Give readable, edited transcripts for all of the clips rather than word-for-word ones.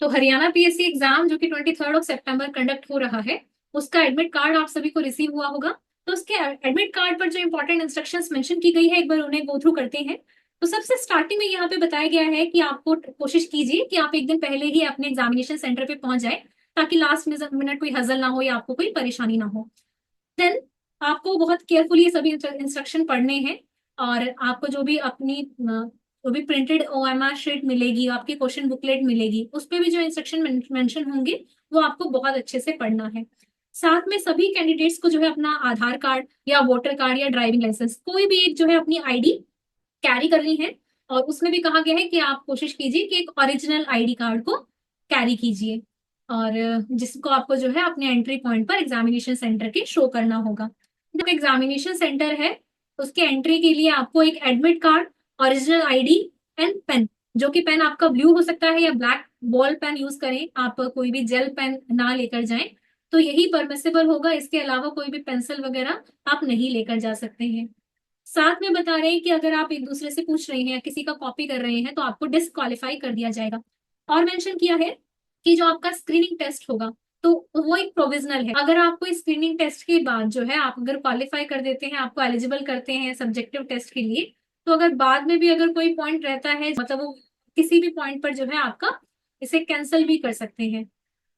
तो Haryana PSC exam जो कि 23 कंडक्ट हो रहा है, उसका एडमिट कार्ड आप सभी को रिसीव हुआ होगा। तो उसके एडमिट कार्ड पर जो इंपॉर्टेंट इंस्ट्रक्शंस मेंशन की गई है, एक बार उन्हें गो थ्रू करते हैं। तो सबसे स्टार्टिंग में यहाँ पे बताया गया है कि आपको कोशिश कीजिए कि आप एक दिन पहले ही अपने एग्जामिनेशन सेंटर पे पहुंच जाए, ताकि लास्ट मिनट कोई हजल ना हो या आपको कोई परेशानी ना हो। देन आपको बहुत केयरफुली ये सभी इंस्ट्रक्शन पढ़ने हैं। और आपको जो भी प्रिंटेड ओएमआर शीट मिलेगी, आपकी क्वेश्चन बुकलेट मिलेगी, उस पे भी जो इंस्ट्रक्शन मेंशन होंगे वो आपको बहुत अच्छे से पढ़ना है। साथ में सभी कैंडिडेट्स को जो है अपना आधार कार्ड या वोटर कार्ड या ड्राइविंग लाइसेंस कोई भी एक जो है अपनी आईडी कैरी करनी है। और उसमें भी कहा गया है कि आप कोशिश कीजिए कि एक ओरिजिनल आईडी कार्ड को कैरी कीजिए, और जिसको आपको जो है अपने एंट्री पॉइंट पर एग्जामिनेशन सेंटर के शो करना होगा। जब एग्जामिनेशन सेंटर है, उसके एंट्री के लिए आपको एक admit card, original ID and pen, जो कि पेन आपका ब्लू हो सकता है या ब्लैक बॉल पेन यूज करें, आप कोई भी जेल पेन ना लेकर जाएं, तो यही परमिसेबल होगा। इसके अलावा कोई भी पेंसिल वगैरह आप नहीं लेकर जा सकते हैं। साथ में बता रहे हैं कि अगर आप एक दूसरे से पूछ रहे हैं या किसी का कॉपी कर रहे हैं तो आपको डिस्क्वालीफाई कर दिया जाएगा। और मेंशन किया है कि जो आपका स्क्रीनिंग टेस्ट होगा, तो वो एक प्रोविजनल है। अगर आपको इस स्क्रीनिंग टेस्ट के बाद जो है आप अगर क्वालिफाई कर देते हैं, आपको एलिजिबल करते हैं सब्जेक्टिव टेस्ट के लिए, तो अगर बाद में भी अगर कोई पॉइंट रहता है, मतलब वो किसी भी पॉइंट पर जो है आपका इसे कैंसिल भी कर सकते हैं।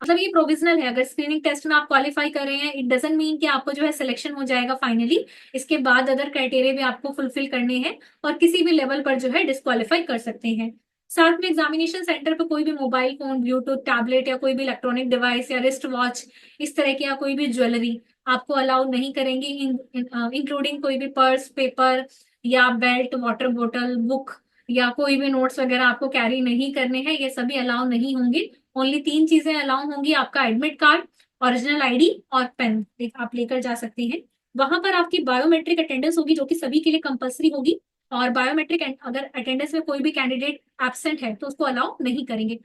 मतलब ये प्रोविजनल है। अगर स्क्रीनिंग टेस्ट में आप क्वालिफाई कर रहे हैं, इट डजंट मीन कि आपको जो है सिलेक्शन हो जाएगा फाइनली। इसके बाद अदर क्राइटेरिया भी आपको फुलफिल करने हैं और किसी भी लेवल पर जो है डिस्क्वालीफाई कर सकते हैं। साथ में एग्जामिनेशन सेंटर पर कोई भी मोबाइल फोन, ब्लूटूथ, टैबलेट या कोई भी इलेक्ट्रॉनिक डिवाइस या रिस्ट वॉच, इस तरह की या कोई भी ज्वेलरी आपको अलाउ नहीं करेंगे, इंक्लूडिंग कोई भी पर्स, पेपर या बेल्ट, वाटर बोतल, बुक या कोई भी नोट्स वगैरह आपको कैरी नहीं करने हैं। ये सभी अलाउ नहीं होंगे। ओनली तीन चीजें अलाउ होंगी, आपका एडमिट कार्ड, ओरिजिनल आईडी और पेन आप लेकर जा सकती हैं। वहां पर आपकी बायोमेट्रिक अटेंडेंस होगी, जो कि सभी के लिए कंपलसरी होगी। और बायोमेट्रिक अगर अटेंडेंस में कोई भी कैंडिडेट एब्सेंट है तो उसको अलाउ नहीं करेंगे।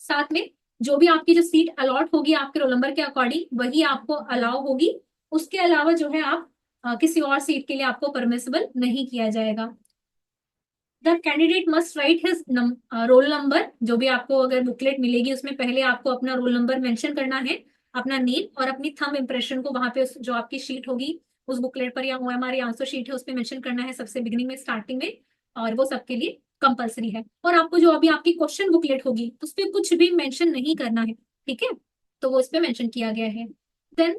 साथ में जो भी आपकी जो सीट अलॉट होगी आपके रोल नंबर के अकॉर्डिंग, वही आपको अलाउ होगी। उसके अलावा जो है आप किसी और सीट के लिए आपको परमिसिबल नहीं किया जाएगा। The candidate must write his roll number. जो भी आपको अगर बुकलेट मिलेगी उसमें पहले आपको अपना रोल नंबर मेंशन करना है, अपना नेम और अपनी थंब इम्प्रेशन को वहां पे जो आपकी शीट होगी उस बुकलेट पर या ओएमआर या आंसर शीट है उस पर मेंशन करना है सबसे बिगिनिंग में, स्टार्टिंग में। और वो सबके लिए कंपलसरी है। और आपको जो अभी आपकी क्वेश्चन बुकलेट होगी उस पर कुछ भी मेंशन नहीं करना है, ठीक है। तो वो इस पे मेंशन किया गया है। देन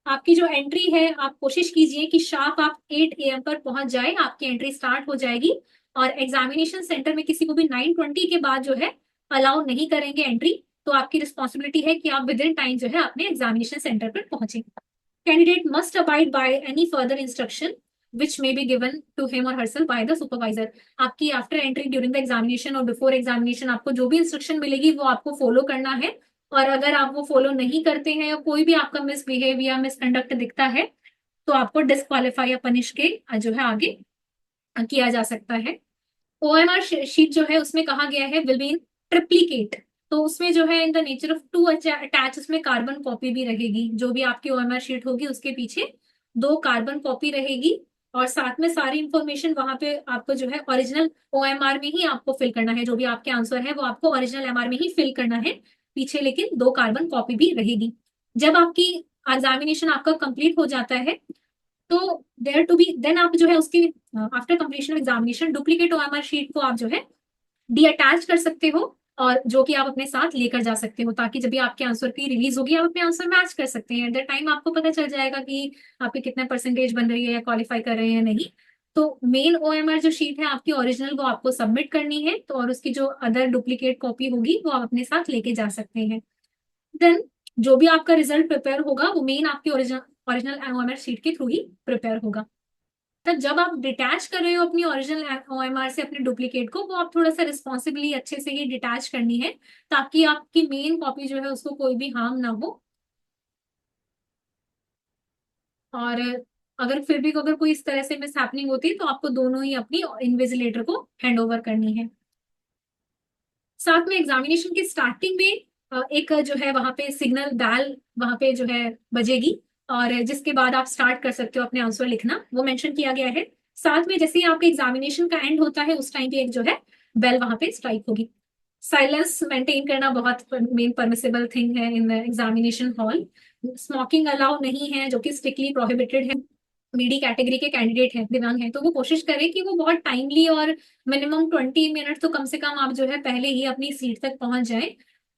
आपकी जो एंट्री है, आप कोशिश कीजिए कि शार्प आप 8 AM पर पहुंच जाए, आपकी एंट्री स्टार्ट हो जाएगी। और एग्जामिनेशन सेंटर में किसी को भी 9:20 के बाद जो है अलाउ नहीं करेंगे एंट्री। तो आपकी रिस्पॉन्सिबिलिटी है कि आप विद इन टाइम जो है अपने एग्जामिनेशन सेंटर पर पहुंचे। Candidate must abide by any further instruction which may be given to him और हरसेल्फ बाय द सुपरवाइजर। आपकी after entry, during the examination और बिफोर एग्जामिनेशन आपको जो भी इंस्ट्रक्शन मिलेगी वो आपको फॉलो करना है। और अगर आप वो फॉलो नहीं करते हैं या कोई भी आपका मिसबिहेव या मिसकंडक्ट दिखता है, तो आपको डिस्क्वालीफाई या पनिश के जो है आगे किया जा सकता है। ओएमआर शीट जो है उसमें कहा गया है विल बी इन ट्रिप्लीकेट। तो उसमें जो है in the nature of to attach, उसमें कार्बन कॉपी भी रहेगी। जो भी आपकी ओएमआर शीट होगी उसके पीछे दो कार्बन कॉपी रहेगी। और साथ में सारी इंफॉर्मेशन वहां पे आपको जो है ओरिजिनल ओएमआर में ही आपको फिल करना है। जो भी आपके आंसर है वो आपको ओरिजिनल एमआर में ही फिल करना है, पीछे लेकिन दो कार्बन कॉपी भी रहेगी। जब आपकी एग्जामिनेशन आपका कंप्लीट हो जाता है, तो देयर टू बी देन आप जो है उसकी after completion of examination duplicate OMR sheet को आप जो है डी अटैच कर सकते हो, और जो कि आप अपने साथ लेकर जा सकते हो, ताकि जब भी आपके आंसर की रिलीज होगी आप अपने आंसर मैच कर सकते हैं। एट द टाइम आपको पता चल जाएगा कि आपके कितने परसेंटेज बन रही है या क्वालिफाई कर रहे हैं नहीं। तो मेन ओएमआर जो शीट है आपकी ओरिजिनल, वो आपको सबमिट करनी है। तो और उसकी जो अदर डुप्लीकेट कॉपी होगी वो आप अपने साथ लेके जा सकते हैं। देन जो भी आपका रिजल्ट प्रिपेयर होगा वो मेन आपकी ओरिजिनल ओरिजिनल ओएमआर शीट के थ्रू ही प्रिपेयर होगा। तब जब आप डिटैच कर रहे हो अपनी ओरिजिनल ओएमआर से अपने डुप्लीकेट को, वो आप थोड़ा सा रिस्पॉन्सिबली अच्छे से ही डिटैच करनी है, ताकि आपकी मेन कॉपी जो है उसको कोई भी हार्म ना हो। और अगर फिर भी अगर कोई इस तरह से मिस हैपनिंग होती है तो आपको दोनों ही अपनी इन्विजिलेटर को हैंड ओवर करनी है। साथ में एग्जामिनेशन की स्टार्टिंग में एक जो है वहां पे सिग्नल बैल वहां पे जो है बजेगी, और जिसके बाद आप स्टार्ट कर सकते हो अपने आंसर लिखना, वो मेंशन किया गया है। साथ में जैसे ही आपके एग्जामिनेशन का एंड होता है उस टाइम पे एक जो है बेल वहां पे स्ट्राइक होगी। साइलेंस मेंटेन करना बहुत मेन परमिसिबल थिंग है in examination hall. Smoking allow नहीं है, जो कि स्ट्रिक्टली प्रोहिबिटेड है। बीडी कैटेगरी के कैंडिडेट है, दिव्यांग है, तो वो कोशिश करें कि वो बहुत टाइमली और मिनिमम 20 मिनट तो कम से कम आप जो है पहले ही अपनी सीट तक पहुंच जाएं।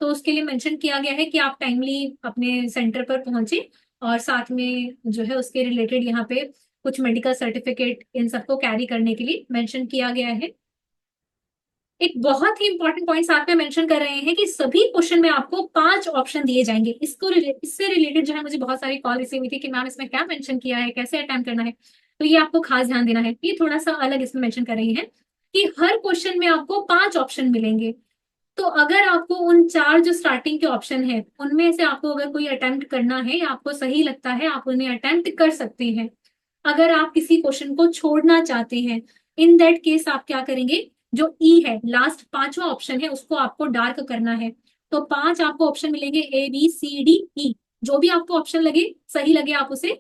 तो उसके लिए मेंशन किया गया है कि आप टाइमली अपने सेंटर पर पहुंचे, और साथ में जो है उसके रिलेटेड यहाँ पे कुछ मेडिकल सर्टिफिकेट इन सबको कैरी करने के लिए मेंशन किया गया है। एक बहुत ही इंपॉर्टेंट पॉइंट साथ में मेंशन कर रहे हैं कि सभी क्वेश्चन में आपको 5 ऑप्शन दिए जाएंगे। इससे रिलेटेड जो है मुझे बहुत सारी कॉल रिसीव हुई थी कि मैम इसमें क्या मेंशन किया है, कैसे अटेम्प्ट करना है। तो ये आपको खास ध्यान देना है, ये थोड़ा सा अलग इसमें मेंशन कर रही है कि हर क्वेश्चन में आपको 5 ऑप्शन मिलेंगे। तो अगर आपको उन 4 जो स्टार्टिंग के ऑप्शन है उनमें से आपको अगर कोई अटेम्प्ट करना है या आपको सही लगता है, आप उन्हें अटेम्प्ट कर सकते हैं। अगर आप किसी क्वेश्चन को छोड़ना चाहते हैं, इन दैट केस आप क्या करेंगे, जो ई है लास्ट 5वां ऑप्शन है उसको आपको डार्क करना है। तो 5 आपको ऑप्शन मिलेंगे, A B C D E। जो भी आपको ऑप्शन लगे, सही लगे, आप उसे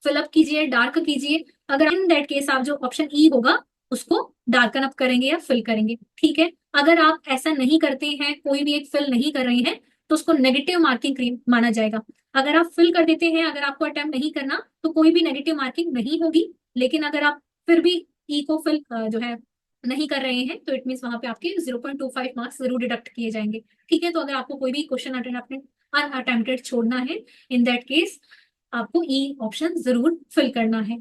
फिलअप कीजिए, डार्क कीजिए। अगर इन दैट केस आप जो ऑप्शन ई होगा उसको डार्कन अप करेंगे या फिल करेंगे, ठीक है। अगर आप ऐसा नहीं करते हैं, कोई भी एक फिल नहीं कर रहे हैं, तो उसको नेगेटिव मार्किंग माना जाएगा। अगर आप फिल कर देते हैं, अगर आपको अटेम्प्ट नहीं करना, तो कोई भी नेगेटिव मार्किंग नहीं होगी। लेकिन अगर आप फिर भी ई को फिल जो है नहीं कर रहे हैं, तो इट मीन वहां पे आपके 0.25 मार्क्स जरूर डिडक्ट किए जाएंगे, ठीक है। तो अगर आपको कोई भी क्वेश्चन अटेम्प्टेड छोड़ना है, इन दैट केस आपको ई ऑप्शन जरूर फिल करना है।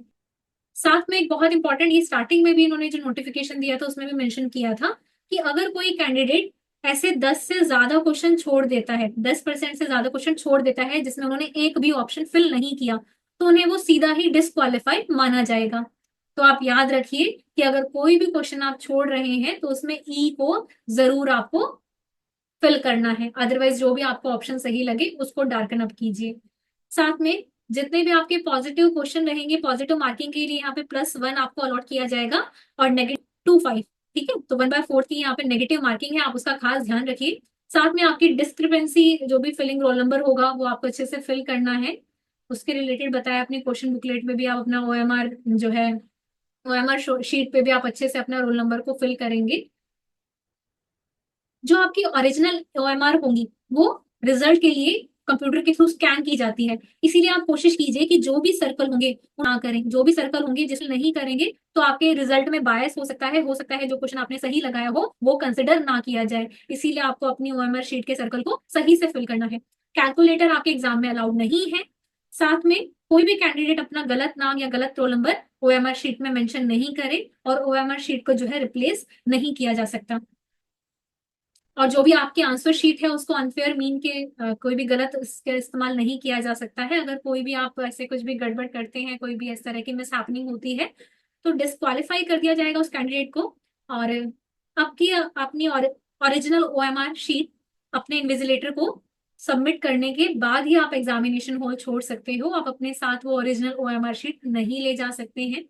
साथ में एक बहुत इंपॉर्टेंट, ये स्टार्टिंग में भी इन्होंने जो नोटिफिकेशन दिया था उसमें भी मेंशन किया था कि अगर कोई कैंडिडेट ऐसे 10 से ज्यादा क्वेश्चन छोड़ देता है, 10% से ज्यादा क्वेश्चन छोड़ देता है जिसमें उन्होंने एक भी ऑप्शन फिल नहीं किया, तो उन्हें वो सीधा ही डिस्क्वालीफाई माना जाएगा। तो आप याद रखिए कि अगर कोई भी क्वेश्चन आप छोड़ रहे हैं तो उसमें ई को जरूर आपको फिल करना है, अदरवाइज जो भी आपको ऑप्शन सही लगे उसको डार्कन अप कीजिए। साथ में जितने भी आपके पॉजिटिव क्वेश्चन रहेंगे, पॉजिटिव मार्किंग के लिए यहाँ पे +1 आपको अलॉट किया जाएगा, और -2 5, ठीक है। तो 1/4 की यहाँ पे नेगेटिव मार्किंग है, आप उसका खास ध्यान रखिए। साथ में आपकी डिस्क्रिपेंसी जो भी फिलिंग रोल नंबर होगा वो आपको अच्छे से फिल करना है। उसके रिलेटेड बताया अपनी क्वेश्चन बुकलेट में भी, आप अपना OMR जो है, OMR शीट पे भी आप अच्छे से अपना रोल नंबर को फिल करेंगे। जो आपकी ओरिजिनल OMR होंगी वो रिजल्ट के लिए कंप्यूटर के थ्रू स्कैन की जाती है। इसीलिए आप कोशिश कीजिए कि जो भी सर्कल होंगे वो ना करें, जो भी सर्कल होंगे जिसमें नहीं करेंगे तो आपके रिजल्ट में बायस हो सकता है जो क्वेश्चन आपने सही लगाया हो वो कंसिडर ना किया जाए। इसीलिए आपको अपनी OMR शीट के सर्कल को सही से फिल करना है। कैलकुलेटर आपके एग्जाम में अलाउड नहीं है। साथ में कोई भी कैंडिडेट अपना गलत नाम या गलत रोल नंबर OMR शीट में मेंशन नहीं करे, और OMR शीट को जो है रिप्लेस नहीं किया जा सकता। और जो भी आपकी आंसर शीट है उसको अनफेयर मीन के कोई भी गलत इसका इस्तेमाल नहीं किया जा सकता है। अगर कोई भी आप ऐसे कुछ भी गड़बड़ करते हैं, कोई भी इस तरह की मिस हैपनिंग होती है, तो डिस्क्वालीफाई कर दिया जाएगा उस कैंडिडेट को। और आपकी अपनी ओरिजिनल OMR शीट अपने इन्विजिलेटर को सबमिट करने के बाद ही आप एग्जामिनेशन हॉल छोड़ सकते हो। आप अपने साथ वो ओरिजिनल OMR शीट नहीं ले जा सकते हैं।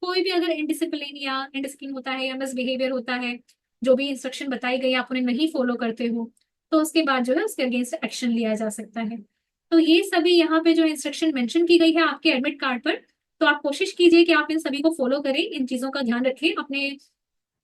कोई भी अगर इनडिसिप्लिन या इनडिसिप्लिन होता है या मिसबिहेवियर होता है, जो भी इंस्ट्रक्शन बताई गई आप उन्हें नहीं फॉलो करते हो, तो उसके बाद जो है उसके अगेंस्ट एक्शन लिया जा सकता है। तो ये सभी यहाँ पे जो इंस्ट्रक्शन मेंशन की गई है आपके एडमिट कार्ड पर, तो आप कोशिश कीजिए कि आप इन सभी को फॉलो करें, इन चीजों का ध्यान रखें। अपने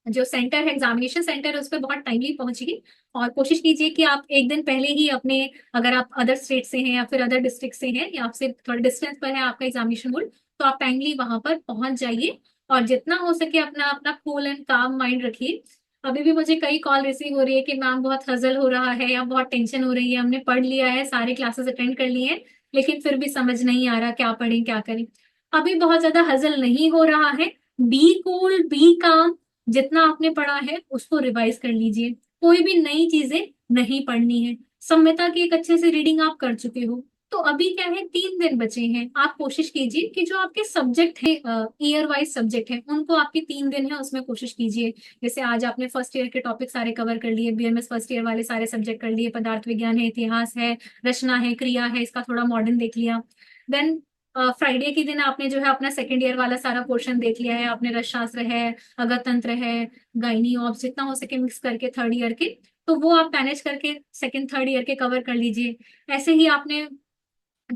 जो सेंटर है, एग्जामिनेशन सेंटर है, उस पर बहुत टाइमली पहुंचिए, और कोशिश कीजिए कि आप एक दिन पहले ही अपने, अगर आप अदर स्टेट से हैं या फिर अदर डिस्ट्रिक्ट से हैं या आपसे थोड़ा डिस्टेंस पर है आपका एग्जामिनेशन हॉल, तो आप टाइमली वहां पर पहुंच जाइए। और जितना हो सके अपना अपना कूल एंड काम माइंड रखिए। अभी भी मुझे कई कॉल रिसीव हो रही है कि मैम बहुत हजल हो रहा है या बहुत टेंशन हो रही है, हमने पढ़ लिया है, सारे क्लासेस अटेंड कर लिए हैं, लेकिन फिर भी समझ नहीं आ रहा क्या पढ़ें क्या करें। अभी बहुत ज्यादा हजल नहीं हो रहा है, बी कूल बी काम, जितना आपने पढ़ा है उसको रिवाइज कर लीजिए। कोई भी नई चीजें नहीं पढ़नी है। संहिता की एक अच्छे से रीडिंग आप कर चुके हो, तो अभी क्या है, 3 दिन बचे हैं। आप कोशिश कीजिए कि जो आपके सब्जेक्ट है, ईयर वाइज सब्जेक्ट है, उनको आपके 3 दिन है उसमें कोशिश कीजिए। जैसे आज आपने फर्स्ट ईयर के टॉपिक सारे कवर कर लिए, BMS फर्स्ट ईयर वाले सारे सब्जेक्ट कर लिए, पदार्थ विज्ञान है, इतिहास है, रचना है, क्रिया है, इसका थोड़ा मॉडर्न देख लिया। देन फ्राइडे के दिन आपने जो है अपना सेकेंड ईयर वाला सारा पोर्शन देख लिया है, आपने रसशास्त्र है, अगर तंत्र है, गायनी ऑब्स, जितना हो सके मिक्स करके थर्ड ईयर के, तो वो आप मैनेज करके सेकंड थर्ड ईयर के कवर कर लीजिए। ऐसे ही आपने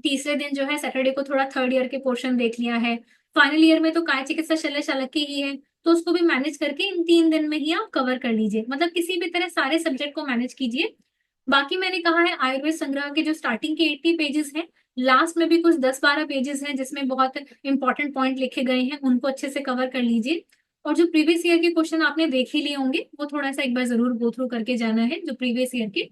तीसरे दिन जो है सैटरडे को थोड़ा थर्ड ईयर के पोर्शन देख लिया है। फाइनल ईयर में तो काय चिकित्सा शल्य चालक की ही है, तो उसको भी मैनेज करके इन 3 दिन में ही आप कवर कर लीजिए, मतलब किसी भी तरह सारे सब्जेक्ट को मैनेज कीजिए। बाकी मैंने कहा है आयुर्वेद संग्रह के जो स्टार्टिंग के 80 पेजेस हैं, लास्ट में भी कुछ 10-12 पेजेस हैं जिसमें बहुत इंपॉर्टेंट पॉइंट लिखे गए हैं, उनको अच्छे से कवर कर लीजिए। और जो प्रीवियस ईयर के क्वेश्चन आपने देख ही लिए होंगे वो थोड़ा सा एक बार जरूर गो थ्रू करके जाना है, जो प्रीवियस ईयर के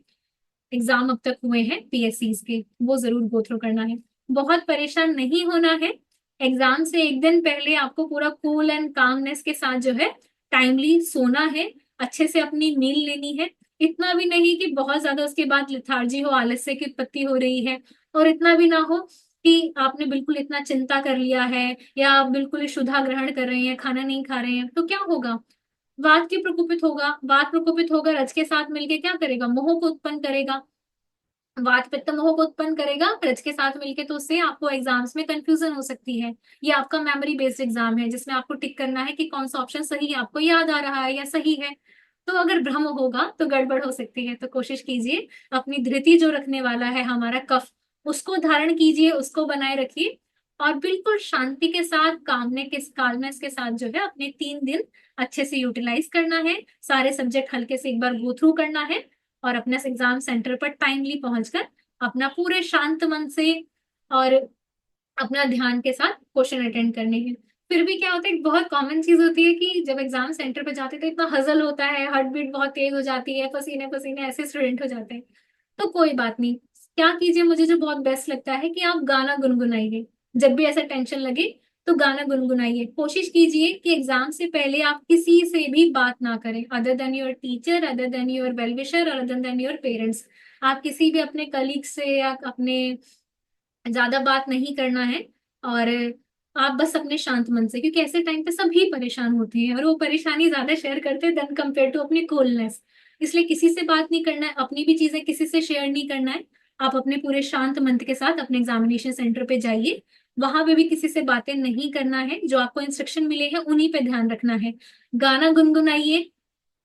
एग्जाम अब तक हुए हैं पीएससी के, वो जरूर गो थ्रू करना है। बहुत परेशान नहीं होना है। एग्जाम से एक दिन पहले आपको पूरा कूल एंड कामनेस के साथ जो है टाइमली सोना है, अच्छे से अपनी मील लेनी है। इतना भी नहीं कि बहुत ज्यादा उसके बाद लिथार्जी हो, आलस्य की उत्पत्ति हो रही है, और इतना भी ना हो कि आपने बिल्कुल इतना चिंता कर लिया है या आप बिल्कुल ही क्षुधा ग्रहण कर रहे हैं, खाना नहीं खा रहे हैं, तो क्या होगा? वात के प्रकोपित होगा, वात प्रकोपित होकर रज के साथ मिलके क्या करेगा? मोह को उत्पन्न करेगा। वात पित्त मोह को उत्पन्न करेगा रज के साथ मिलके, तो उससे आपको एग्जाम्स में कंफ्यूजन हो सकती है। ये आपका मेमोरी बेस्ड एग्जाम है जिसमें आपको टिक करना है कि कौन सा ऑप्शन सही है, आपको याद आ रहा है या सही है। तो अगर भ्रम होगा तो गड़बड़ हो सकती है, तो कोशिश कीजिए अपनी धृति जो रखने वाला है हमारा कफ, उसको धारण कीजिए, उसको बनाए रखिए, और बिल्कुल शांति के साथ कालनेस के साथ जो है अपने 3 दिन अच्छे से यूटिलाइज करना है। सारे सब्जेक्ट हल्के से एक बार गो थ्रू करना है, और अपने एग्जाम सेंटर पर टाइमली पहुंचकर अपना पूरे शांत मन से और अपना ध्यान के साथ क्वेश्चन अटेंड करने हैं। फिर भी क्या होता है, एक बहुत कॉमन चीज होती है कि जब एग्जाम सेंटर पे जाते हैं तो इतना हजल होता है, हार्ट बीट बहुत तेज हो जाती है, पसीने पसीने ऐसे स्टूडेंट हो जाते हैं। तो कोई बात नहीं, क्या कीजिए, मुझे जो बहुत बेस्ट लगता है कि आप गाना गुनगुनाइए। जब भी ऐसा टेंशन लगे तो गाना गुनगुनाइए। कोशिश कीजिए कि एग्जाम से पहले आप किसी से भी बात ना करें, other than your teacher, other than your well wisher, और अदर देन योर पेरेंट्स। आप किसी भी अपने कलीग से या अपने ज्यादा बात नहीं करना है, और आप बस अपने शांत मन से, क्योंकि ऐसे टाइम पे सभी परेशान होते हैं और वो परेशानी ज्यादा शेयर करते हैं देन कंपेयर टू अपनी कूलनेस। इसलिए किसी से बात नहीं करना है, अपनी भी चीजें किसी से शेयर नहीं करना है। आप अपने पूरे शांत मन के साथ अपने एग्जामिनेशन सेंटर पे जाइए, वहां पे भी किसी से बातें नहीं करना है, जो आपको इंस्ट्रक्शन मिले हैं उन्हीं पे ध्यान रखना है। गाना गुनगुनाइए,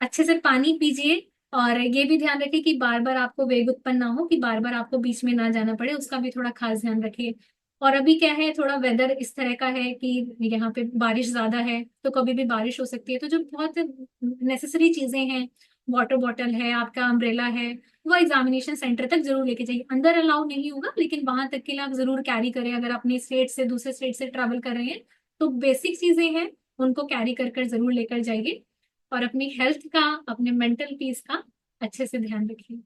अच्छे से पानी पीजिए, और ये भी ध्यान रखिए कि बार बार आपको वेग उत्पन्न ना हो, कि बार बार आपको बीच में ना जाना पड़े, उसका भी थोड़ा खास ध्यान रखिए। और अभी क्या है, थोड़ा वेदर इस तरह का है कि यहाँ पे बारिश ज्यादा है, तो कभी भी बारिश हो सकती है, तो जो बहुत नेसेसरी चीजें हैं, वाटर बॉटल है, आपका अम्ब्रेला है, वो एग्जामिनेशन सेंटर तक जरूर लेके जाइए। अंदर अलाउ नहीं होगा, लेकिन वहां तक के लिए आप जरूर कैरी करें। अगर अपने स्टेट से दूसरे स्टेट से ट्रैवल कर रहे हैं तो बेसिक चीजें हैं, उनको कैरी कर कर जरूर लेकर जाइए। और अपनी हेल्थ का, अपने मेंटल पीस का अच्छे से ध्यान रखिए।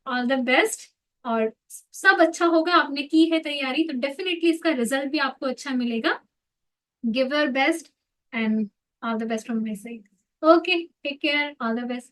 All the best. और सब अच्छा होगा, आपने की है तैयारी तो डेफिनेटली इसका रिजल्ट भी आपको अच्छा मिलेगा। Give your best, and all the best from my side. Okay, take care, all the best.